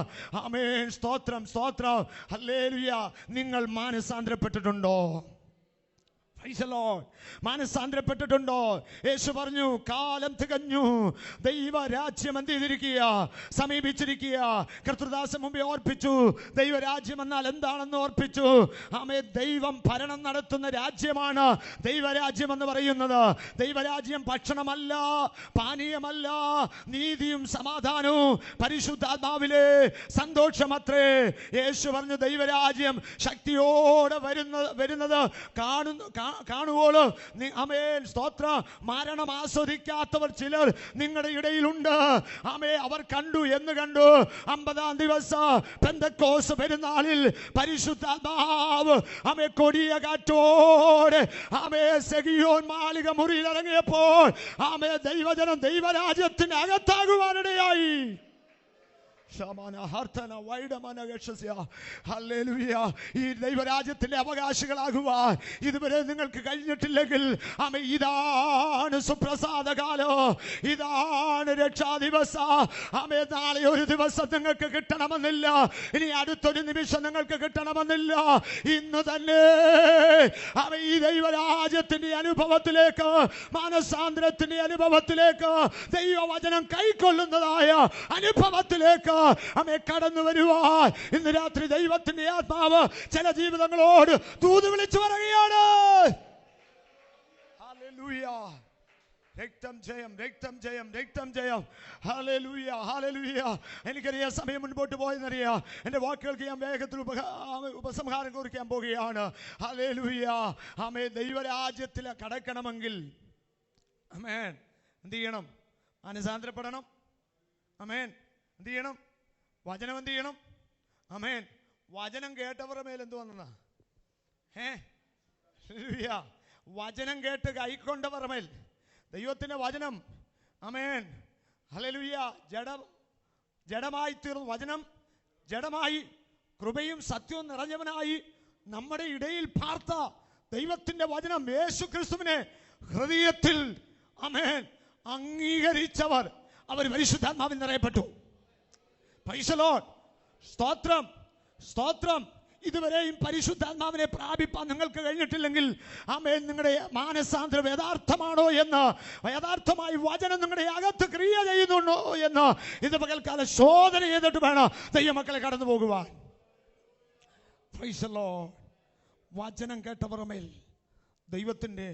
ആമേൻ, സ്തോത്രം, സ്തോത്രം, ഹല്ലേലൂയ, നിങ്ങൾ മാനസാന്തരപ്പെട്ടിട്ടുണ്ടോ? മാനസാന്തരപ്പെട്ടിട്ടുണ്ടോ? യേശു പറഞ്ഞു, കാലം തികഞ്ഞു, ദൈവരാജ്യം എന്ത് ചെയ്തിരിക്കുക? സമീപിച്ചിരിക്കുക. കർത്തൃദാസൻ മുമ്പേ ഓർപ്പിച്ചു, ദൈവരാജ്യം എന്നാൽ എന്താണെന്ന് ഓർപ്പിച്ചു. ആമേ, ദൈവം ഭരണം നടത്തുന്ന രാജ്യമാണ് ദൈവരാജ്യം എന്ന് പറയുന്നത്. ദൈവരാജ്യം ഭക്ഷണമല്ല, പാനീയമല്ല, നീതിയും സമാധാനവും പരിശുദ്ധാത്മാവിലെ സന്തോഷമത്രേ. യേശു പറഞ്ഞു, ദൈവരാജ്യം ശക്തിയോടെ വരുന്നത് കാണുവോളൂ. ആമേൻ, സ്തോത്രം. മരണം ആസ്വദിക്കാത്തവർ ചിലർ നിങ്ങളുടെ ഇടയിലുണ്ട്. ആമേ, അവർ കണ്ടു. എന്ന് കണ്ടു? 50-ാം ദിവസം പെന്തക്കോസ്ത് പെരുന്നാളിൽ പരിശുദ്ധാത്മാവ് ആമേ കൊടിയ കാറ്റോടെ ആമേ സെഗിയോൻ മാളിക മുറിയിൽ ഇറങ്ങിയപ്പോൾ ആമേ ദൈവജനം ദൈവരാജ്യത്തിന് അകത്താകുവാനിടയായി. ഈ ദൈവരാജ്യത്തിന്റെ അവകാശികളാകുവാൻ ഇതുവരെ നിങ്ങൾക്ക് കഴിഞ്ഞിട്ടില്ലെങ്കിൽ ആമേ, ഇതാണ് സുപ്രസാദ കാലം, ഇതാണ് രക്ഷാദിവസം. ആമേ, നാളെ ഒരു ദിവസം നിങ്ങൾക്ക് കിട്ടണമെന്നില്ല, ഇനി അടുത്തൊരു നിമിഷം നിങ്ങൾക്ക് കിട്ടണമെന്നില്ല. ഇന്ന് തന്നെ ആമേ ഈ ദൈവരാജ്യത്തിന്റെ അനുഭവത്തിലേക്ക്, മാനസാന്തരത്തിന്റെ അനുഭവത്തിലേക്ക്, ദൈവവചനം കൈക്കൊള്ളുന്നതായ അനുഭവത്തിലേക്ക് ആമേ കടന്നു വരുവാൻ ഇന്ന് രാത്രി ദൈവത്തിന്റെ ആത്മാവ് ചില ജീവിതങ്ങളോട് ദൂത് വിളിച്ചു പറയുകയാണ്. ഹല്ലേലൂയ. രക്തം ജയം, രക്തം ജയം, രക്തം ജയം. ഹല്ലേലൂയ, ഹല്ലേലൂയ. എനിക്കറിയാം സമയം മുൻപോട്ട് പോയെന്നറിയാം. എൻ്റെ വാക്കുകൾക്ക് ഞാൻ വേഗത്തിൽ ഉപസംഹാരം കുറിക്കാൻ പോവുകയാണ്. ഹല്ലേലൂയ. ആമേ, ദൈവരാജ്യത്തിൽ കടക്കണമെങ്കിൽ ആമേൻ എന്ത് ചെയ്യണം? മാനസാന്തരപ്പെടണം. ആമേൻ, എന്ത് ചെയ്യണം? വചനം എന്ത് ചെയ്യണം? ആമേൻ, വചനം കേട്ടവരുടെ മേൽ എന്ത് വന്നെന്നാ? വചനം കേട്ട് കൈക്കൊണ്ടവരുടെ മേൽ ദൈവത്തിന്റെ വചനം ആമേൻ ഹല്ലേലൂയ ജഡമായി തീർന്നു. വചനം ജഡമായി കൃപയും സത്യവും നിറഞ്ഞവനായി നമ്മുടെ ഇടയിൽ പാർത്ത ദൈവത്തിന്റെ വചനം യേശു ക്രിസ്തുവിനെ ഹൃദയത്തിൽ ആമേൻ അംഗീകരിച്ചവർ അവർ പരിശുദ്ധാത്മാവിൽ നിറയപ്പെട്ടു. Price the Lord. സ്തോത്രം, സ്തോത്രം. ഇതുവരെയും പരിശുദ്ധാത്മാവിനെ പ്രാപിപ്പാൻ നിങ്ങൾക്ക് കഴിഞ്ഞിട്ടില്ലെങ്കിൽ ആമേൻ, നിങ്ങളുടെ മാനസാന്തരം യഥാർത്ഥമാണോ എന്ന്, യഥാർത്ഥമായി വചനം നിങ്ങളുടെ അകത്ത് ക്രിയ ചെയ്യുന്നുണ്ടോ എന്ന് ഇത് പകൽക്കാലം ശോധന ചെയ്തിട്ട് വേണം ദൈവമക്കളെ കടന്നു പോകുവാൻ. Price the Lord. വചനം കേട്ടവരുടെ മേൽ ദൈവത്തിന്റെ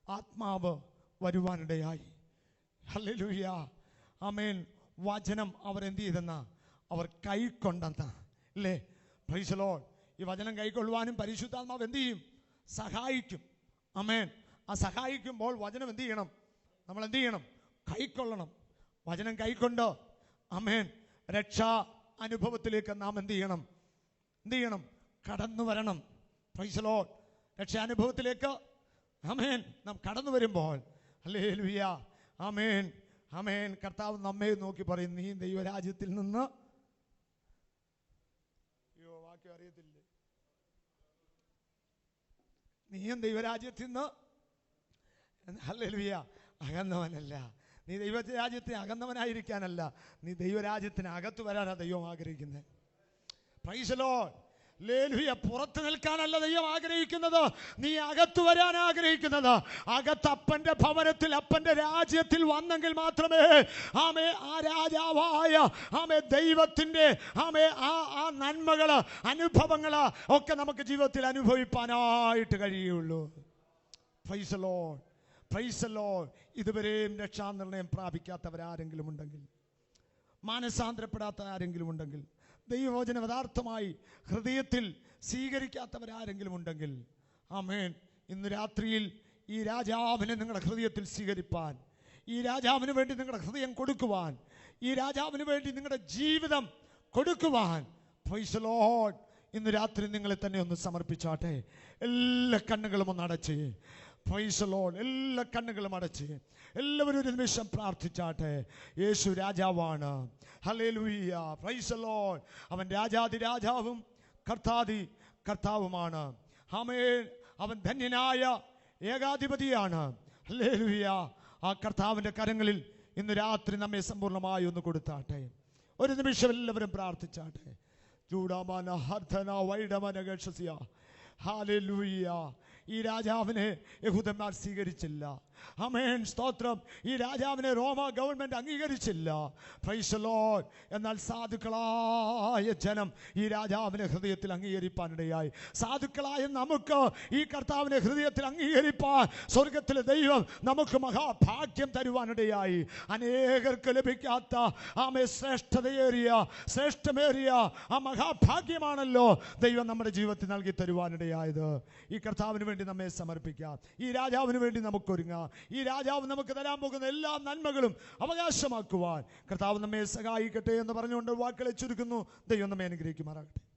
ആത്മാവ് വരുവാനിടയായി. ഹല്ലേലൂയ. ആമേൻ. വചനം അവരെന്ത് ചെയ്തെന്ന? അവർ കൈക്കൊണ്ടെന്ന ഇല്ലേ? Price the Lord. ഈ വചനം കൈക്കൊള്ളുവാനും പരിശുദ്ധാത്മാവ് എന്ത് ചെയ്യും? സഹായിക്കും. ആമേൻ. ആ സഹായിക്കുമ്പോൾ വചനം എന്ത് ചെയ്യണം? നമ്മൾ എന്ത് ചെയ്യണം? കൈക്കൊള്ളണം. വചനം കൈക്കൊണ്ട് ആമേൻ രക്ഷാ അനുഭവത്തിലേക്ക് നാം എന്ത് ചെയ്യണം? എന്ത് ചെയ്യണം? കടന്നു വരണം. Praise the lord. രക്ഷാനുഭവത്തിലേക്ക് ആമേൻ നാം കടന്നു വരുമ്പോൾ ഹല്ലേലൂയ ആമേൻ ആമേൻ കർത്താവ് നമ്മെ നോക്കി പറയും, നീ ദൈവരാജ്യത്തിൽ നിന്ന്, അയ്യോ വാക്യം അറിയത്തില്ലേ, നീയും ദൈവരാജ്യത്തിൽ നിന്ന് ഹല്ലേലൂയ അകന്നവനല്ല. നീ ദൈവരാജ്യത്തിന് അകന്നവനായിരിക്കാനല്ല, നീ ദൈവരാജ്യത്തിന് അകത്ത് വരാനാണ് ദൈവം ആഗ്രഹിക്കുന്നത്. Price the Lord. ഹല്ലേലൂയ. പുറത്ത് നിൽക്കാനല്ല ദൈവം ആഗ്രഹിക്കുന്നത്, നീ അകത്ത് വരാൻ ആഗ്രഹിക്കുന്നത്. അകത്ത് അപ്പന്റെ ഭവനത്തിൽ, അപ്പന്റെ രാജ്യത്തിൽ വന്നെങ്കിൽ മാത്രമേ ആമേ ആ രാജാവായ ആമേ ദൈവത്തിന്റെ ആമേ ആ നന്മകള് അനുഭവങ്ങള് ഒക്കെ നമുക്ക് ജീവിതത്തിൽ അനുഭവിപ്പാനായിട്ട് കഴിയുള്ളൂ. Price the lord. Praise the Lord. ഇതുവരെയും രക്ഷാനിർണയം പ്രാപിക്കാത്തവരാരെങ്കിലും ഉണ്ടെങ്കിൽ, മാനസാന്തരപ്പെടാത്ത ആരെങ്കിലും ഉണ്ടെങ്കിൽ, ദൈവവചനം യഥാർത്ഥമായി ഹൃദയത്തിൽ സ്വീകരിക്കാത്തവരാരെങ്കിലും ഉണ്ടെങ്കിൽ ആമേൻ, ഇന്ന് രാത്രിയിൽ ഈ രാജാവിനെ നിങ്ങളുടെ ഹൃദയത്തിൽ സ്വീകരിപ്പാൻ, ഈ രാജാവിന് വേണ്ടി നിങ്ങളുടെ ഹൃദയം കൊടുക്കുവാൻ, ഈ രാജാവിന് വേണ്ടി നിങ്ങളുടെ ജീവിതം കൊടുക്കുവാൻ പ്രൈസ് ദി ലോർഡ് ഇന്ന് രാത്രി നിങ്ങളെ തന്നെ ഒന്ന് സമർപ്പിച്ചാട്ടെ. എല്ലാ കണ്ണുകളും ഒന്ന് അടച്ച് പ്രൈസ് ദി ലോർഡ്. എല്ലാ കണ്ണുകളും അടച്ച് എല്ലാവരും ഒരു നിമിഷം പ്രാർത്ഥിച്ചാട്ടെ. യേശു രാജാവാണ്. ഹല്ലേലൂയ. Praise the Lord. അവൻ രാജാതി രാജാവും കർത്താതി കർത്താവുമാണ്. ആമേൻ. അവൻ ധന്യനായ ഏകാധിപതിയാണ്. ഹല്ലേലൂയ. ആ കർത്താവിൻ്റെ കരങ്ങളിൽ ഇന്ന് രാത്രി നമ്മെ സമ്പൂർണ്ണമായി ഒന്ന് കൊടുത്താട്ടെ. ഒരു നിമിഷം എല്ലാവരും പ്രാർത്ഥിച്ചാട്ടെ. ചൂടാമാന ഹർധന വൈഡമന ഗക്ഷസ്യ. ഹല്ലേലൂയ. ഈ രാജാവിനെ യഹൂദന്മാർ സ്വീകരിച്ചില്ല. ആമേൻ. സ്തോത്രം. ഈ രാജാവിനെ റോമ ഗവൺമെന്റ് അംഗീകരിച്ചില്ല. Price the Lord. എന്നാൽ സാധുക്കളായ ജനം ഈ രാജാവിനെ ഹൃദയത്തിൽ അംഗീകരിപ്പാനിടയായി. സാധുക്കളായ നമുക്ക് ഈ കർത്താവിനെ ഹൃദയത്തിൽ അംഗീകരിപ്പാൻ സ്വർഗത്തിലെ ദൈവം നമുക്ക് മഹാഭാഗ്യം തരുവാനിടയായി. അനേകർക്ക് ലഭിക്കാത്ത ആമേ ശ്രേഷ്ഠമേറിയ ആ മഹാഭാഗ്യമാണല്ലോ ദൈവം നമ്മുടെ ജീവിതത്തിൽ നൽകി തരുവാനിടയായത്. ഈ കർത്താവിന് വേണ്ടി നമ്മെ സമർപ്പിക്കാം. ഈ രാജാവിന് വേണ്ടി നമുക്കൊരുങ്ങാം. ഈ രാജാവ് നമുക്ക് തരാൻ പോകുന്ന എല്ലാ നന്മകളും അവകാശമാക്കുവാൻ കർത്താവ് നമ്മെ സഹായിക്കട്ടെ എന്ന് പറഞ്ഞുകൊണ്ട് വാക്കുകളെ ചുരുക്കുന്നു. ദൈവം നമ്മെ അനുഗ്രഹിക്കുമാറാകട്ടെ.